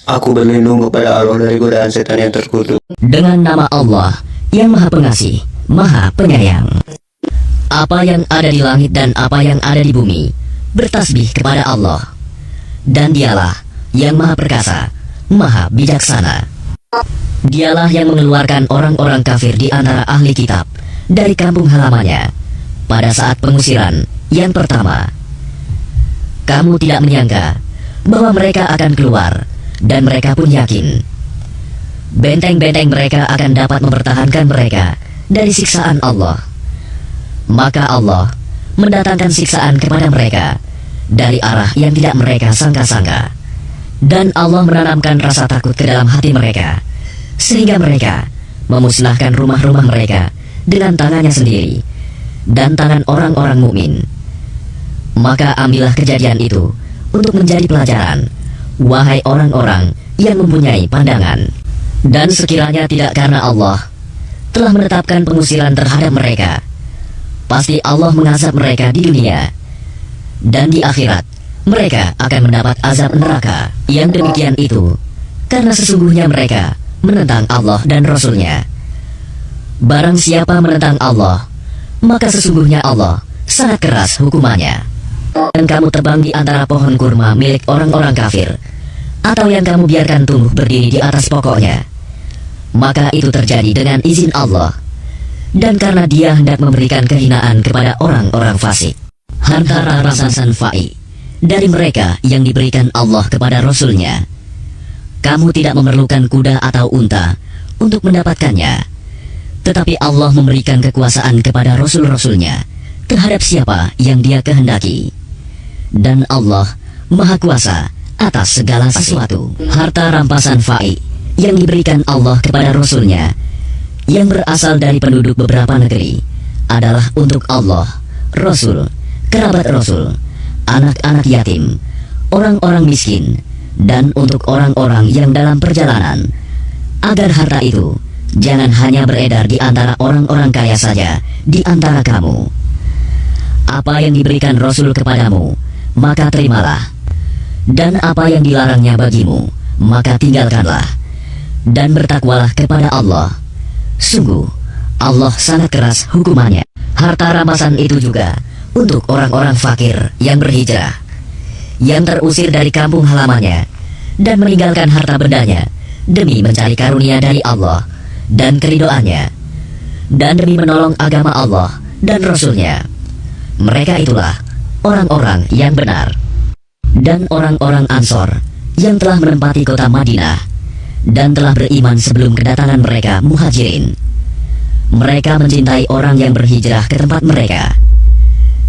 Aku berlindung kepada Allah dari godaan setan yang terkutuk. Dengan nama Allah yang Maha Pengasih, Maha Penyayang. Apa yang ada di langit dan apa yang ada di bumi bertasbih kepada Allah. Dan dialah yang Maha Perkasa, Maha Bijaksana. Dialah yang mengeluarkan orang-orang kafir di antara ahli kitab dari kampung halamannya pada saat pengusiran yang pertama. Kamu tidak menyangka bahwa mereka akan keluar, dan mereka pun yakin benteng-benteng mereka akan dapat mempertahankan mereka dari siksaan Allah. Maka Allah mendatangkan siksaan kepada mereka dari arah yang tidak mereka sangka-sangka. Dan Allah menanamkan rasa takut ke dalam hati mereka, sehingga mereka memusnahkan rumah-rumah mereka dengan tangannya sendiri dan tangan orang-orang mukmin. Maka ambillah kejadian itu untuk menjadi pelajaran, wahai orang-orang yang mempunyai pandangan. Dan sekiranya tidak karena Allah telah menetapkan pengusiran terhadap mereka, pasti Allah mengazab mereka di dunia, dan di akhirat mereka akan mendapat azab neraka. Yang demikian itu karena sesungguhnya mereka menentang Allah dan Rasul-Nya. Barang siapa menentang Allah, maka sesungguhnya Allah sangat keras hukumannya. Dan kamu terbang di antara pohon kurma milik orang-orang kafir, atau yang kamu biarkan tumbuh berdiri di atas pokoknya, maka itu terjadi dengan izin Allah, dan karena Dia hendak memberikan kehinaan kepada orang-orang fasik. Harta rampasan fa'i dari mereka yang diberikan Allah kepada Rasul-Nya. Kamu tidak memerlukan kuda atau unta untuk mendapatkannya, tetapi Allah memberikan kekuasaan kepada Rasul-Rasul-Nya terhadap siapa yang Dia kehendaki. Dan Allah Maha Kuasa atas segala sesuatu. Harta rampasan fa'i yang diberikan Allah kepada Rasul-Nya yang berasal dari penduduk beberapa negeri adalah untuk Allah, Rasul, kerabat Rasul, anak-anak yatim, orang-orang miskin, dan untuk orang-orang yang dalam perjalanan, agar harta itu jangan hanya beredar di antara orang-orang kaya saja di antara kamu. Apa yang diberikan Rasul kepadamu, maka terimalah, dan apa yang dilarangnya bagimu, maka tinggalkanlah, dan bertakwalah kepada Allah. Sungguh, Allah sangat keras hukumannya. Harta rampasan itu juga untuk orang-orang fakir yang berhijrah, yang terusir dari kampung halamannya, dan meninggalkan harta bendanya demi mencari karunia dari Allah dan keridoannya, dan demi menolong agama Allah dan Rasul-Nya. Mereka itulah orang-orang yang benar. Dan orang-orang Ansor yang telah menempati kota Madinah dan telah beriman sebelum kedatangan mereka Muhajirin, mereka mencintai orang yang berhijrah ke tempat mereka,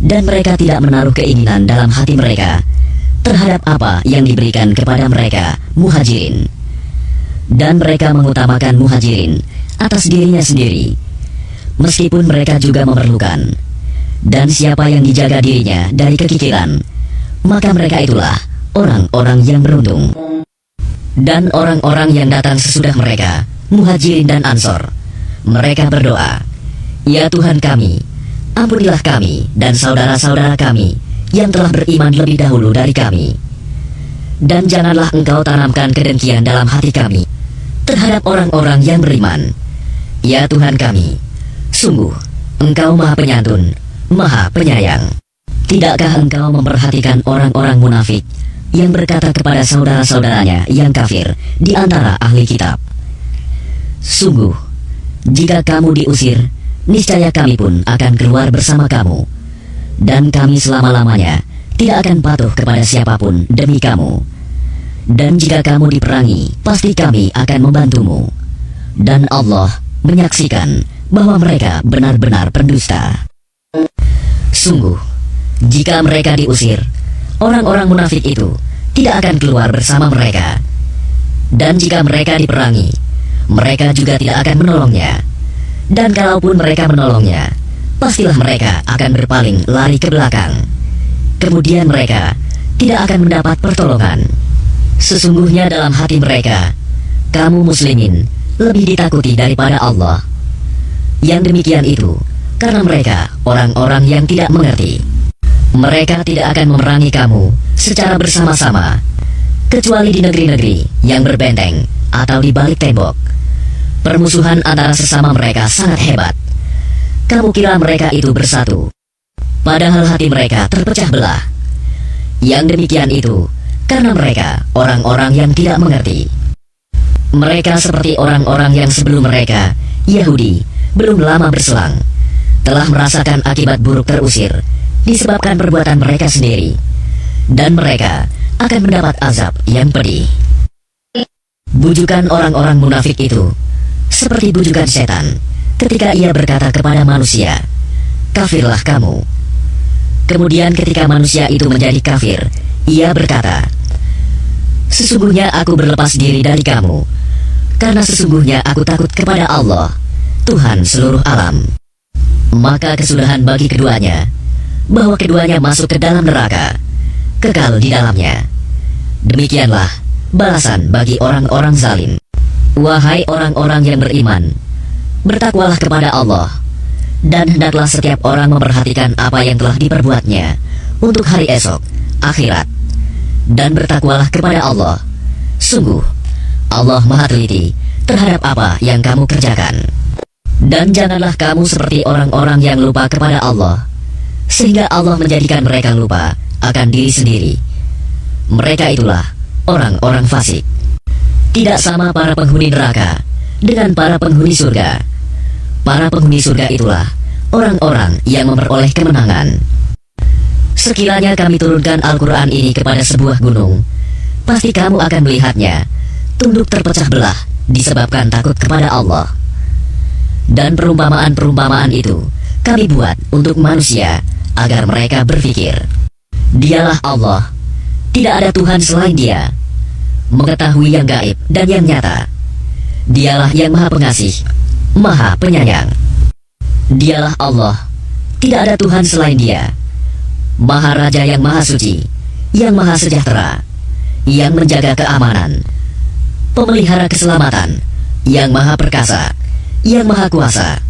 dan mereka tidak menaruh keinginan dalam hati mereka terhadap apa yang diberikan kepada mereka Muhajirin. Dan mereka mengutamakan Muhajirin atas dirinya sendiri, meskipun mereka juga memerlukan. Dan siapa yang dijaga dirinya dari kekikiran, maka mereka itulah orang-orang yang beruntung. Dan orang-orang yang datang sesudah mereka, Muhajirin dan Ansor, mereka berdoa, "Ya Tuhan kami, ampunilah kami dan saudara-saudara kami yang telah beriman lebih dahulu dari kami. Dan janganlah Engkau tanamkan kedengkian dalam hati kami terhadap orang-orang yang beriman. Ya Tuhan kami, sungguh Engkau Maha Penyantun, Maha Penyayang. Tidakkah Engkau memperhatikan orang-orang munafik yang berkata kepada saudara-saudaranya yang kafir di antara ahli kitab, sungguh, jika kamu diusir, niscaya kami pun akan keluar bersama kamu, dan kami selama-lamanya tidak akan patuh kepada siapapun demi kamu. Dan jika kamu diperangi, pasti kami akan membantumu. Dan Allah menyaksikan bahwa mereka benar-benar pendusta." Sungguh, jika mereka diusir, orang-orang munafik itu tidak akan keluar bersama mereka. Dan jika mereka diperangi, mereka juga tidak akan menolongnya. Dan kalaupun mereka menolongnya, pastilah mereka akan berpaling lari ke belakang. Kemudian mereka tidak akan mendapat pertolongan. Sesungguhnya dalam hati mereka, kamu muslimin lebih ditakuti daripada Allah. Yang demikian itu karena mereka orang-orang yang tidak mengerti. Mereka tidak akan memerangi kamu secara bersama-sama, kecuali di negeri-negeri yang berbenteng atau di balik tembok. Permusuhan antara sesama mereka sangat hebat. Kamu kira mereka itu bersatu, padahal hati mereka terpecah belah. Yang demikian itu karena mereka orang-orang yang tidak mengerti. Mereka seperti orang-orang yang sebelum mereka, Yahudi, belum lama berselang, telah merasakan akibat buruk terusir disebabkan perbuatan mereka sendiri, dan mereka akan mendapat azab yang pedih. Bujukan orang-orang munafik itu seperti bujukan setan ketika ia berkata kepada manusia, "Kafirlah kamu." Kemudian ketika manusia itu menjadi kafir, ia berkata, "Sesungguhnya aku berlepas diri dari kamu, karena sesungguhnya aku takut kepada Allah, Tuhan seluruh alam." Maka kesudahan bagi keduanya, bahwa keduanya masuk ke dalam neraka, kekal di dalamnya. Demikianlah balasan bagi orang-orang zalim. Wahai orang-orang yang beriman, bertakwalah kepada Allah, dan hendaklah setiap orang memperhatikan apa yang telah diperbuatnya untuk hari esok, akhirat. Dan bertakwalah kepada Allah. Sungguh, Allah Maha Teliti terhadap apa yang kamu kerjakan. Dan janganlah kamu seperti orang-orang yang lupa kepada Allah, sehingga Allah menjadikan mereka lupa akan diri sendiri. Mereka itulah orang-orang fasik. Tidak sama para penghuni neraka dengan para penghuni surga. Para penghuni surga itulah orang-orang yang memperoleh kemenangan. Sekiranya kami turunkan Al-Quran ini kepada sebuah gunung, pasti kamu akan melihatnya tunduk terpecah belah disebabkan takut kepada Allah. Dan perumpamaan-perumpamaan itu kami buat untuk manusia agar mereka berpikir. Dialah Allah, tidak ada Tuhan selain Dia, mengetahui yang gaib dan yang nyata. Dialah yang Maha Pengasih, Maha Penyayang. Dialah Allah, tidak ada Tuhan selain Dia, Maharaja yang Maha Suci, yang Maha Sejahtera, yang menjaga keamanan, pemelihara keselamatan, yang Maha Perkasa, yang Maha Kuasa,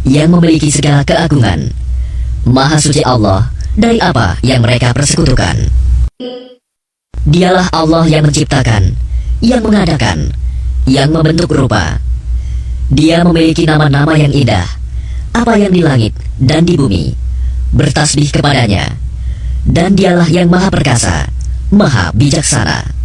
yang memiliki segala keagungan. Maha Suci Allah dari apa yang mereka persekutukan. Dialah Allah yang menciptakan, yang mengadakan, yang membentuk rupa. Dia memiliki nama-nama yang indah, apa yang di langit dan di bumi bertasbih kepadanya. Dan dialah yang Maha Perkasa, Maha Bijaksana.